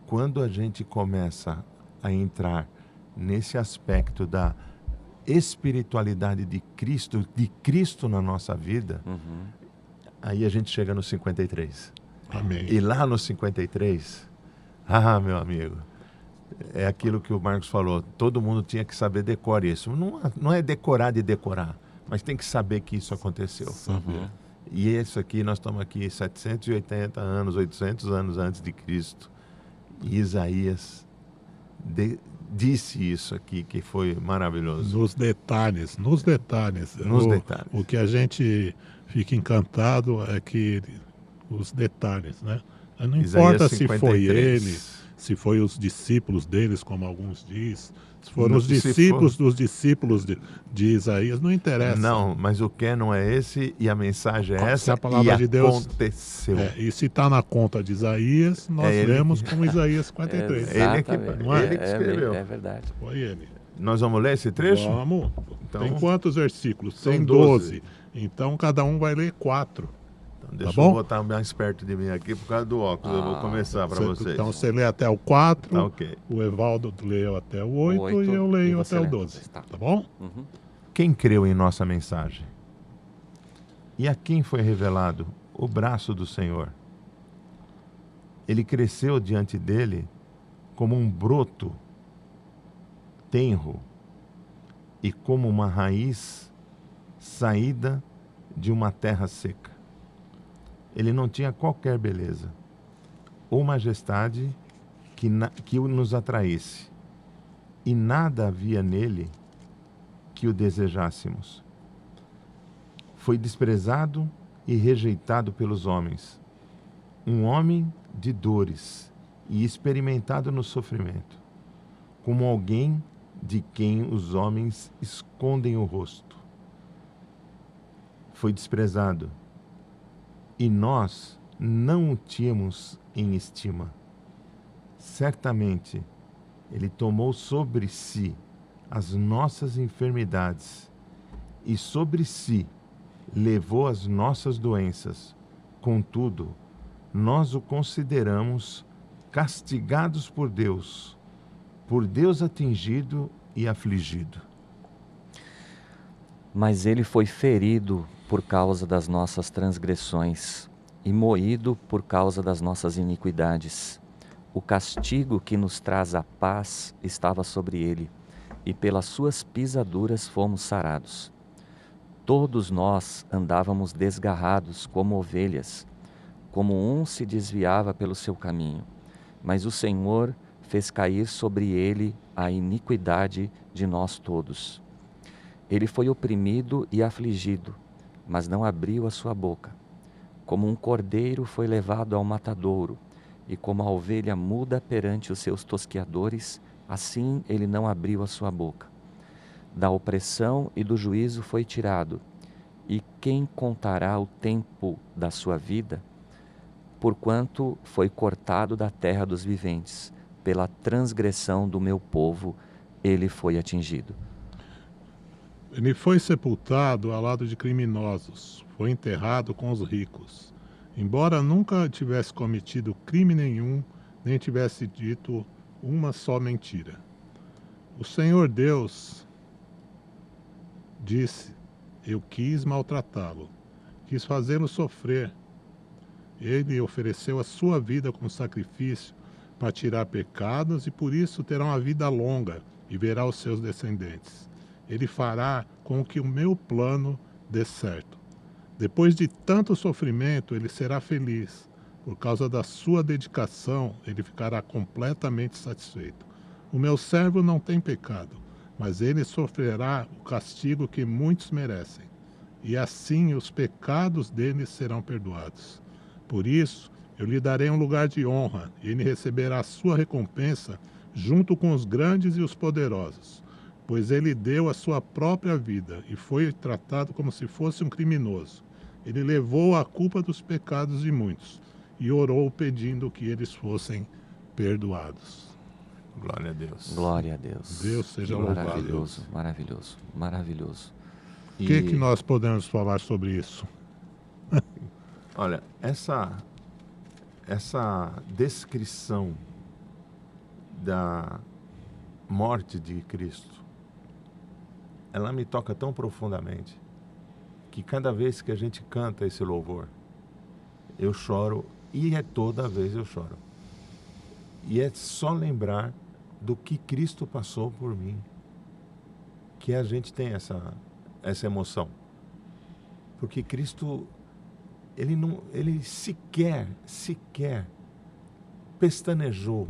quando a gente começa a entrar nesse aspecto da espiritualidade de Cristo na nossa vida, aí a gente chega no 53. Amém. E lá no 53, Ah, meu amigo, é aquilo que o Marcos falou, todo mundo tinha que saber decorar isso. Não é decorar de decorar, mas tem que saber que isso aconteceu. Saber. E isso aqui, nós estamos aqui 780 anos, 800 anos antes de Cristo. E Isaías disse isso aqui, que foi maravilhoso. Nos detalhes. Nos detalhes. O que a gente fica encantado é que os detalhes, né? Não importa se foi ele, se foi os discípulos deles, como alguns dizem, se foram os discípulos dos discípulos de Isaías, não interessa. Não, mas o que não é esse e a mensagem é essa, a palavra de Deus aconteceu. E se está na conta de Isaías, nós lemos como Isaías 53. Ele que escreveu. É verdade. Foi ele. Nós vamos ler esse trecho? Vamos. Então, tem quantos versículos? Tem Tem 12. Então cada um vai ler 4. Então, deixa eu botar mais perto de mim aqui por causa do óculos. Eu vou começar para vocês. Então você lê até o 4, tá, okay. O Evaldo leu até o 8 e eu leio até o 12. Tá bom? Uhum. Quem creu em nossa mensagem? E a quem foi revelado o braço do Senhor? Ele cresceu diante dele como um broto tenro e como uma raiz saída de uma terra seca. Ele não tinha qualquer beleza ou majestade que nos atraísse, e nada havia nele que o desejássemos. Foi desprezado e rejeitado pelos homens, um homem de dores e experimentado no sofrimento, como alguém de quem os homens escondem o rosto. Foi desprezado, e nós não o tínhamos em estima. Certamente, ele tomou sobre si as nossas enfermidades e sobre si levou as nossas doenças. Contudo, nós o consideramos castigados por Deus atingido e afligido. Mas ele foi ferido por causa das nossas transgressões e moído por causa das nossas iniquidades. O castigo que nos traz a paz estava sobre ele, e pelas suas pisaduras fomos sarados. Todos nós andávamos desgarrados como ovelhas, como um se desviava pelo seu caminho, mas o Senhor fez cair sobre ele a iniquidade de nós todos. Ele foi oprimido e afligido, mas não abriu a sua boca. Como um cordeiro foi levado ao matadouro, e como a ovelha muda perante os seus tosqueadores, assim ele não abriu a sua boca. Da opressão e do juízo foi tirado. E quem contará o tempo da sua vida? Porquanto foi cortado da terra dos viventes, pela transgressão do meu povo, ele foi atingido. Ele foi sepultado ao lado de criminosos, foi enterrado com os ricos. Embora nunca tivesse cometido crime nenhum, nem tivesse dito uma só mentira. O Senhor Deus disse: eu quis maltratá-lo, quis fazê-lo sofrer. Ele ofereceu a sua vida como sacrifício para tirar pecados, e por isso terá uma vida longa e verá os seus descendentes. Ele fará com que o meu plano dê certo. Depois de tanto sofrimento, ele será feliz. Por causa da sua dedicação, ele ficará completamente satisfeito. O meu servo não tem pecado, mas ele sofrerá o castigo que muitos merecem. E assim os pecados dele serão perdoados. Por isso, eu lhe darei um lugar de honra, e ele receberá a sua recompensa junto com os grandes e os poderosos, pois ele deu a sua própria vida e foi tratado como se fosse um criminoso. Ele levou a culpa dos pecados de muitos e orou pedindo que eles fossem perdoados. Glória a Deus. Glória a Deus. Deus seja louvado. Maravilhoso, maravilhoso, maravilhoso. O que nós podemos falar sobre isso? Olha, essa descrição da morte de Cristo, ela me toca tão profundamente que cada vez que a gente canta esse louvor, eu choro, e toda vez eu choro. E é só lembrar do que Cristo passou por mim que a gente tem essa emoção. Porque Cristo, ele sequer pestanejou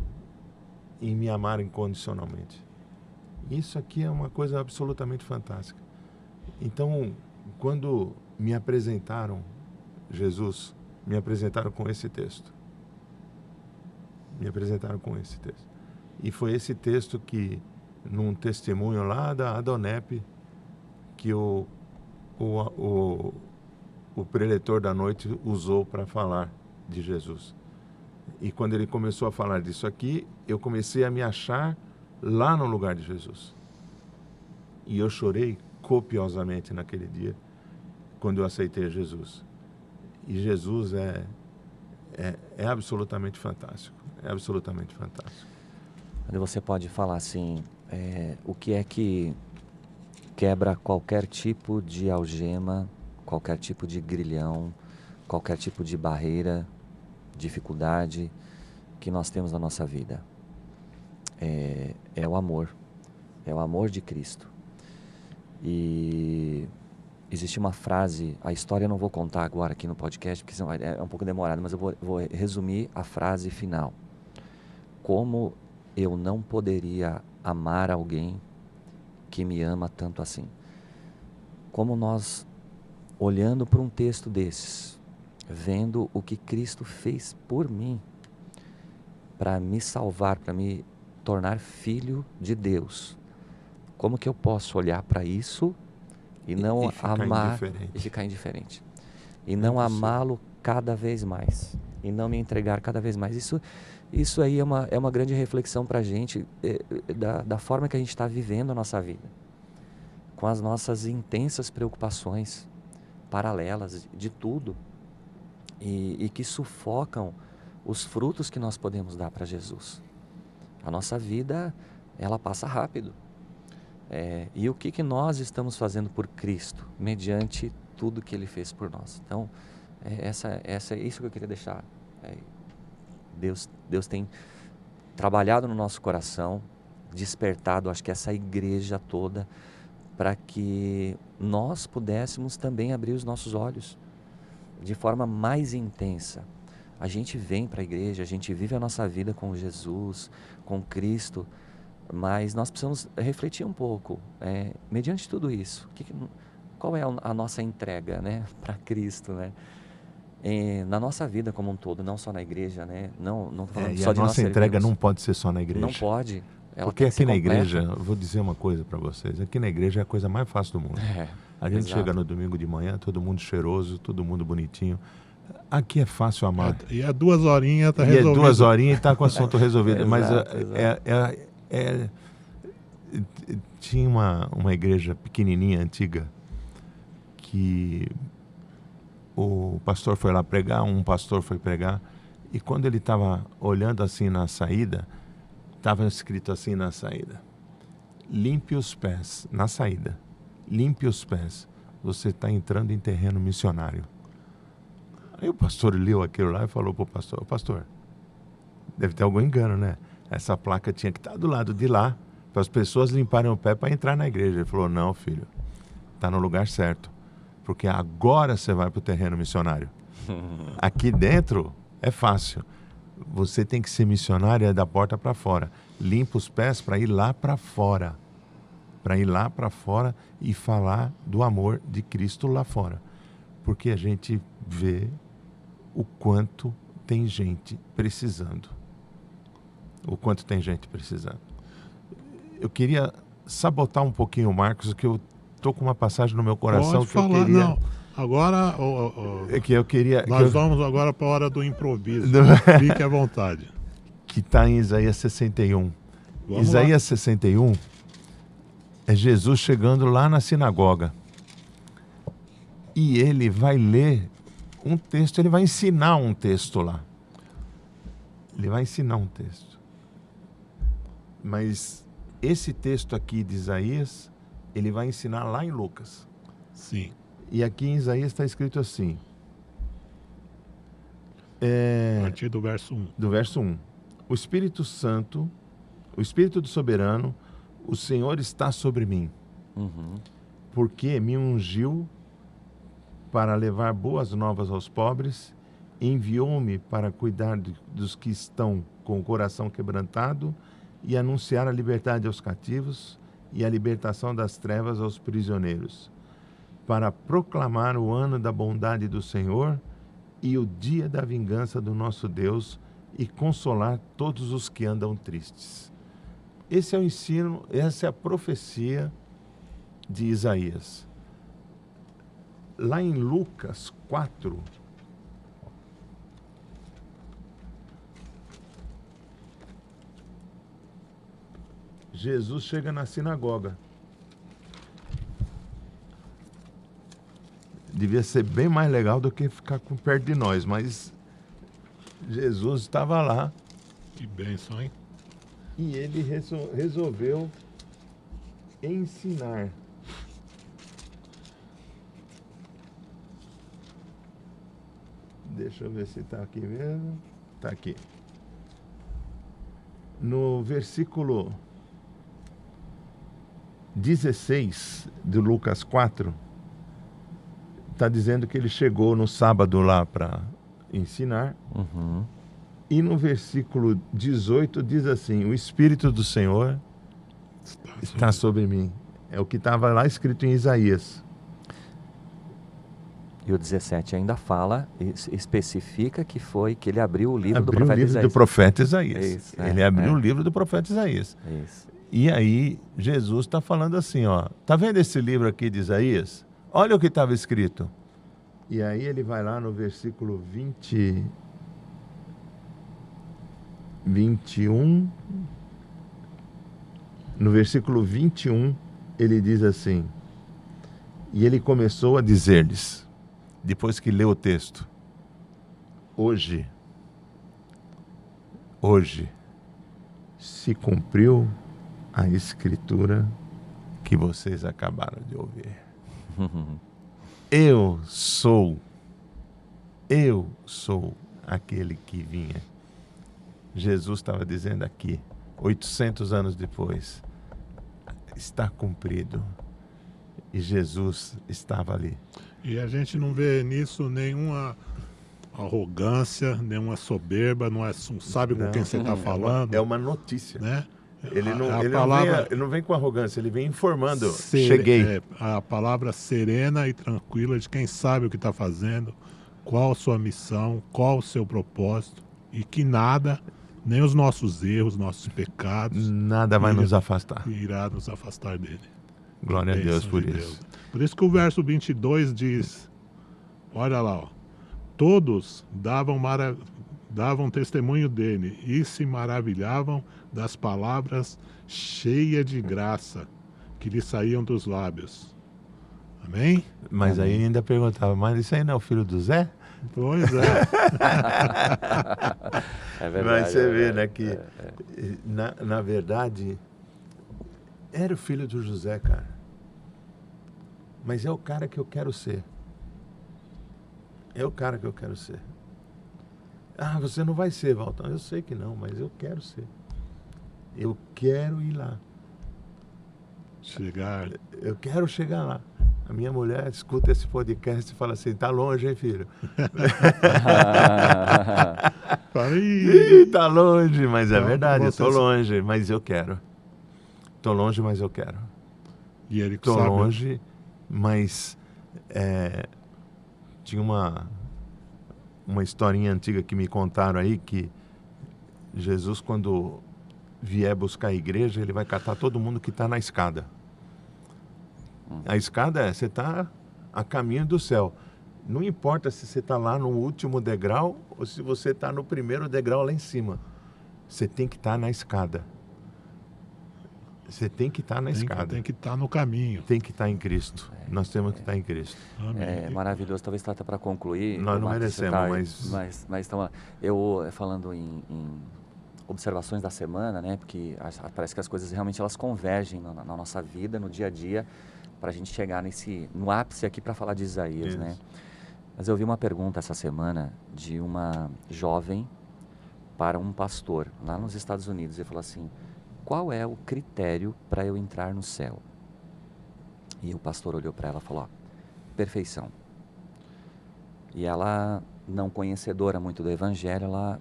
em me amar incondicionalmente. Isso aqui é uma coisa absolutamente fantástica. Então, quando me apresentaram Jesus, me apresentaram com esse texto. E foi esse texto que, num testemunho lá da Adonep, que o preletor da noite usou para falar de Jesus. E quando ele começou a falar disso aqui, eu comecei a me achar lá no lugar de Jesus. E eu chorei copiosamente naquele dia, quando eu aceitei Jesus. E Jesus é absolutamente fantástico. É absolutamente fantástico. Você pode falar assim, o que é que quebra qualquer tipo de algema, qualquer tipo de grilhão, qualquer tipo de barreira, dificuldade que nós temos na nossa vida? É o amor de Cristo. E existe uma frase, a história eu não vou contar agora aqui no podcast, porque senão é um pouco demorado, mas eu vou resumir a frase final. Como eu não poderia amar alguém que me ama tanto assim? Como nós, olhando para um texto desses, vendo o que Cristo fez por mim, para me salvar, para me tornar filho de Deus, como que eu posso olhar para isso e não amar e ficar indiferente? E não amá-lo cada vez mais, e não me entregar cada vez mais. Isso aí é uma grande reflexão para a gente, da forma que a gente está vivendo a nossa vida, com as nossas intensas preocupações paralelas de tudo, e que sufocam os frutos que nós podemos dar para Jesus. A nossa vida, ela passa rápido. E o que nós estamos fazendo por Cristo, mediante tudo que Ele fez por nós? Então, é isso que eu queria deixar. Deus tem trabalhado no nosso coração, despertado, acho que essa igreja toda, para que nós pudéssemos também abrir os nossos olhos de forma mais intensa. A gente vem para a igreja, a gente vive a nossa vida com Jesus, com Cristo, mas nós precisamos refletir um pouco, mediante tudo isso, qual é a nossa entrega, né, para Cristo, né? Na nossa vida como um todo, não só na igreja, né? Não falando só a de nossa nós entrega servimos. não pode ser só na igreja. Não pode. Porque aqui na igreja, eu vou dizer uma coisa para vocês, aqui na igreja é a coisa mais fácil do mundo. A gente chega no domingo de manhã, todo mundo cheiroso, todo mundo bonitinho. Aqui é fácil amar. E é 2 horinhas tá resolvido. E é 2 horinhas e tá com o assunto resolvido. Mas tinha uma igreja pequenininha, antiga, que o pastor foi lá pregar, um pastor foi pregar, e quando ele estava olhando assim na saída, estava escrito assim na saída: limpe os pés, na saída, limpe os pés, você está entrando em terreno missionário. Aí o pastor leu aquilo lá e falou para o pastor: pastor, deve ter algum engano, né? Essa placa tinha que estar do lado de lá, para as pessoas limparem o pé para entrar na igreja. Ele falou: não, filho, está no lugar certo, porque agora você vai para o terreno missionário. Aqui dentro é fácil. Você tem que ser missionário da porta para fora. Limpa os pés para ir lá para fora. Para ir lá para fora e falar do amor de Cristo lá fora. Porque a gente vê o quanto tem gente precisando. O quanto tem gente precisando. Eu queria sabotar um pouquinho o Marcos, que eu estou com uma passagem no meu coração. Pode falar, eu queria... não. Agora, que eu queria. Nós vamos agora para a hora do improviso. Fique à vontade. Que está em Isaías 61. Vamos Isaías 61 é Jesus chegando lá na sinagoga. E ele vai ler um texto, ele vai ensinar um texto lá. Ele vai ensinar um texto. Mas esse texto aqui de Isaías, ele vai ensinar lá em Lucas. Sim. E aqui em Isaías está escrito assim. A partir do verso 1. Do verso 1. o Espírito Santo, o Espírito do Soberano, o Senhor está sobre mim, porque me ungiu para levar boas novas aos pobres, enviou-me para cuidar dos que estão com o coração quebrantado e anunciar a liberdade aos cativos e a libertação das trevas aos prisioneiros, para proclamar o ano da bondade do Senhor e o dia da vingança do nosso Deus e consolar todos os que andam tristes. Esse é o ensino, essa é a profecia de Isaías. Lá em Lucas 4, Jesus chega na sinagoga. Devia ser bem mais legal do que ficar perto de nós, mas Jesus estava lá. Que bênção, hein? E ele resolveu ensinar. Deixa eu ver se está aqui mesmo. Está aqui. No versículo 16 de Lucas 4, está dizendo que ele chegou no sábado lá para ensinar. E no versículo 18 diz assim: o Espírito do Senhor está sobre mim. É o que estava lá escrito em Isaías. E o 17 ainda fala, especifica que foi que ele abriu o livro do profeta Isaías. Ele abriu o livro do profeta Isaías. Isso. E aí Jesus está falando assim, ó, tá vendo esse livro aqui de Isaías? Olha o que estava escrito. E aí ele vai lá no versículo 21. No versículo 21, ele diz assim: e ele começou a dizer-lhes, depois que leu o texto: hoje se cumpriu a escritura que vocês acabaram de ouvir. Eu sou aquele que vinha. Jesus estava dizendo aqui, 800 anos depois, está cumprido. E Jesus estava ali. E a gente não vê nisso nenhuma arrogância, nenhuma soberba, não sabe com quem você está falando. É uma notícia. Né? Ele não vem com arrogância, ele vem informando. Cheguei. A palavra serena e tranquila de quem sabe o que está fazendo, qual a sua missão, qual o seu propósito, e que nada, nem os nossos erros, nossos pecados, nada vai nos afastar. Irá nos afastar dele. Glória a Deus por isso. Deus. Por isso que o verso 22 diz, olha lá, ó, todos davam testemunho dele e se maravilhavam das palavras cheias de graça que lhe saíam dos lábios. Amém? Mas aí ainda perguntava, mas isso aí não é o filho do Zé? Pois é. É verdade. Mas você vê, né, que na verdade era o filho do José, cara. Mas é o cara que eu quero ser. É o cara que eu quero ser. Ah, você não vai ser, Valtão. Eu sei que não, mas eu quero ser. Eu quero ir lá. Eu quero chegar lá. A minha mulher escuta esse podcast e fala assim, tá longe, hein, filho? Tá longe, mas é verdade, eu tô longe, mas eu quero. Tô longe, mas eu quero. E ele tô longe, mas tinha uma historinha antiga que me contaram aí, que Jesus, quando vier buscar a igreja, ele vai catar todo mundo que está na escada. A escada você está a caminho do céu. Não importa se você está lá no último degrau ou se você está no primeiro degrau lá em cima. Você tem que estar na escada. Você tem que estar na escada. Tem que estar no caminho. Tem que estar em Cristo. Nós temos que estar em Cristo. É maravilhoso. Talvez até para concluir. Nós não merecemos, mas então, eu falando em observações da semana, né? Porque parece que as coisas realmente elas convergem na nossa vida, no dia a dia, para a gente chegar no ápice aqui para falar de Isaías, né? Mas eu vi uma pergunta essa semana de uma jovem para um pastor lá nos Estados Unidos e falou assim: qual é o critério para eu entrar no céu? E o pastor olhou para ela e falou: ó, perfeição. E ela, não conhecedora muito do evangelho, ela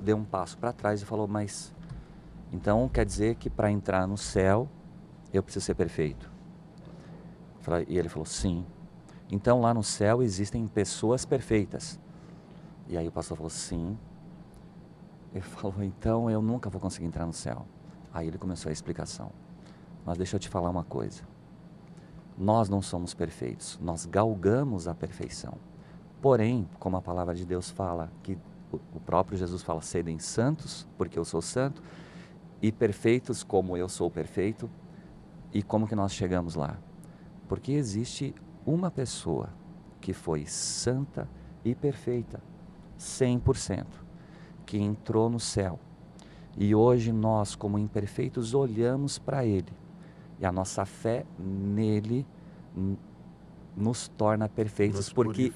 deu um passo para trás e falou: mas então quer dizer que para entrar no céu eu preciso ser perfeito? E ele falou: sim. Então lá no céu existem pessoas perfeitas. E aí o pastor falou: sim. Ele falou: então eu nunca vou conseguir entrar no céu. Aí ele começou a explicação. Mas deixa eu te falar uma coisa. Nós não somos perfeitos, nós galgamos a perfeição. Porém, como a palavra de Deus fala, que o próprio Jesus fala: sedem santos, porque eu sou santo, e perfeitos como eu sou perfeito. E como que nós chegamos lá? Porque existe uma pessoa que foi santa e perfeita, 100%, que entrou no céu. E hoje nós, como imperfeitos, olhamos para Ele. E a nossa fé nele nos torna perfeitos, porque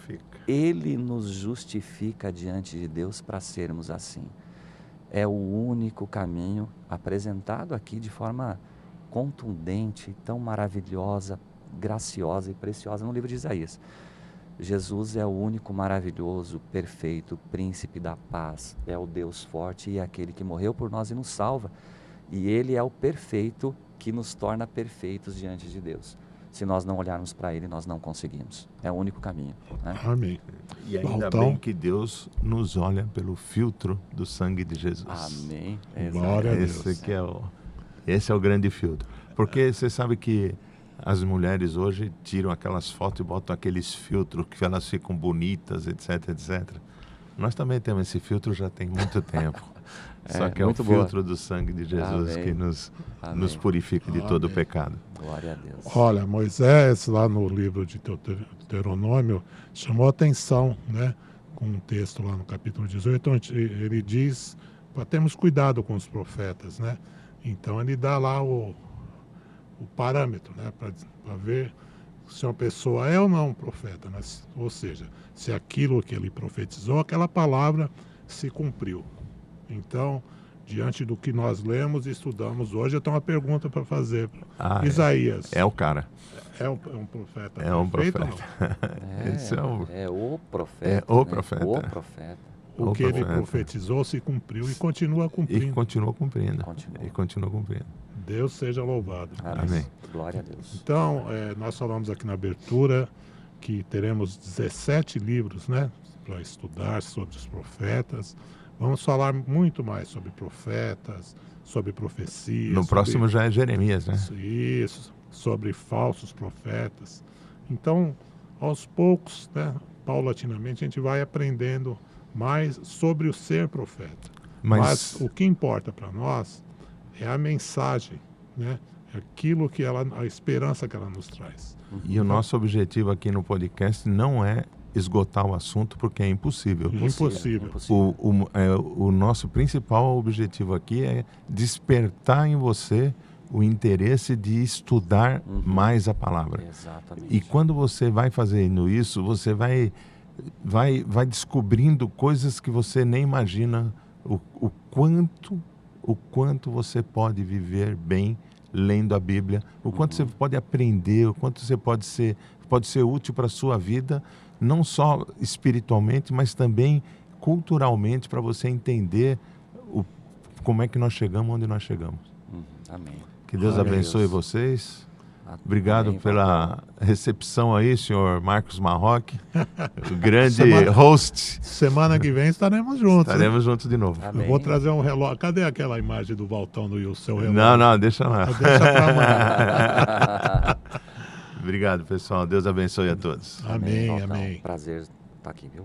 Ele nos justifica diante de Deus para sermos assim. É o único caminho apresentado aqui de forma contundente, tão maravilhosa, graciosa e preciosa no livro de Isaías. Jesus é o único maravilhoso, perfeito, príncipe da paz, é o Deus forte e é aquele que morreu por nós e nos salva. E Ele é o perfeito que nos torna perfeitos diante de Deus. Se nós não olharmos para Ele, nós não conseguimos. É o único caminho, né? Amém. E ainda bem que Deus nos olha pelo filtro do sangue de Jesus. Amém. Glória a Deus. Esse é o grande filtro. Porque você sabe que as mulheres hoje tiram aquelas fotos e botam aqueles filtros que elas ficam bonitas, etc, etc. Nós também temos esse filtro já tem muito tempo. Só que é o filtro do sangue de Jesus que nos purifica de todo o pecado. Glória a Deus. Olha, Moisés, lá no livro de Deuteronômio, chamou a atenção, né? Com um texto lá no capítulo 18, onde ele diz para termos cuidado com os profetas, né? Então ele dá lá o parâmetro, né? Para ver se uma pessoa é ou não um profeta, né? Ou seja, se aquilo que ele profetizou, aquela palavra se cumpriu. Então, diante do que nós lemos e estudamos hoje, eu tenho uma pergunta para fazer. Isaías. É o cara. É um profeta. É um profeta. Esse é o profeta. É o profeta. O profeta. O que ele profetizou se cumpriu e continua cumprindo. E continua cumprindo. Deus seja louvado. Amém. Glória a Deus. Então, nós falamos aqui na abertura que teremos 17 livros, né, para estudar sobre os profetas. Vamos falar muito mais sobre profetas, sobre profecias. No próximo já é Jeremias, né? Isso, sobre falsos profetas. Então, aos poucos, né, paulatinamente, a gente vai aprendendo mais sobre o ser profeta. Mas o que importa para nós é a mensagem, né? É aquilo que a esperança que ela nos traz. E o nosso objetivo aqui no podcast não é esgotar o assunto, porque é impossível. Impossível. O nosso principal objetivo aqui é despertar em você o interesse de estudar mais a palavra. Exatamente. E quando você vai fazendo isso, você vai descobrindo coisas que você nem imagina o quanto você pode viver bem lendo a Bíblia, o quanto você pode aprender, o quanto você pode ser útil para a sua vida, não só espiritualmente, mas também culturalmente, para você entender como é que nós chegamos onde nós chegamos. Amém. Que Deus abençoe vocês. Obrigado pela recepção aí, senhor Marcos Marroque, o grande host. Semana que vem estaremos juntos. Estaremos juntos de novo. Eu vou trazer um relógio. Cadê aquela imagem do Valtão e o seu relógio? Não, deixa lá. Deixa pra Obrigado, pessoal. Deus abençoe a todos. Amém. Prazer estar aqui, viu?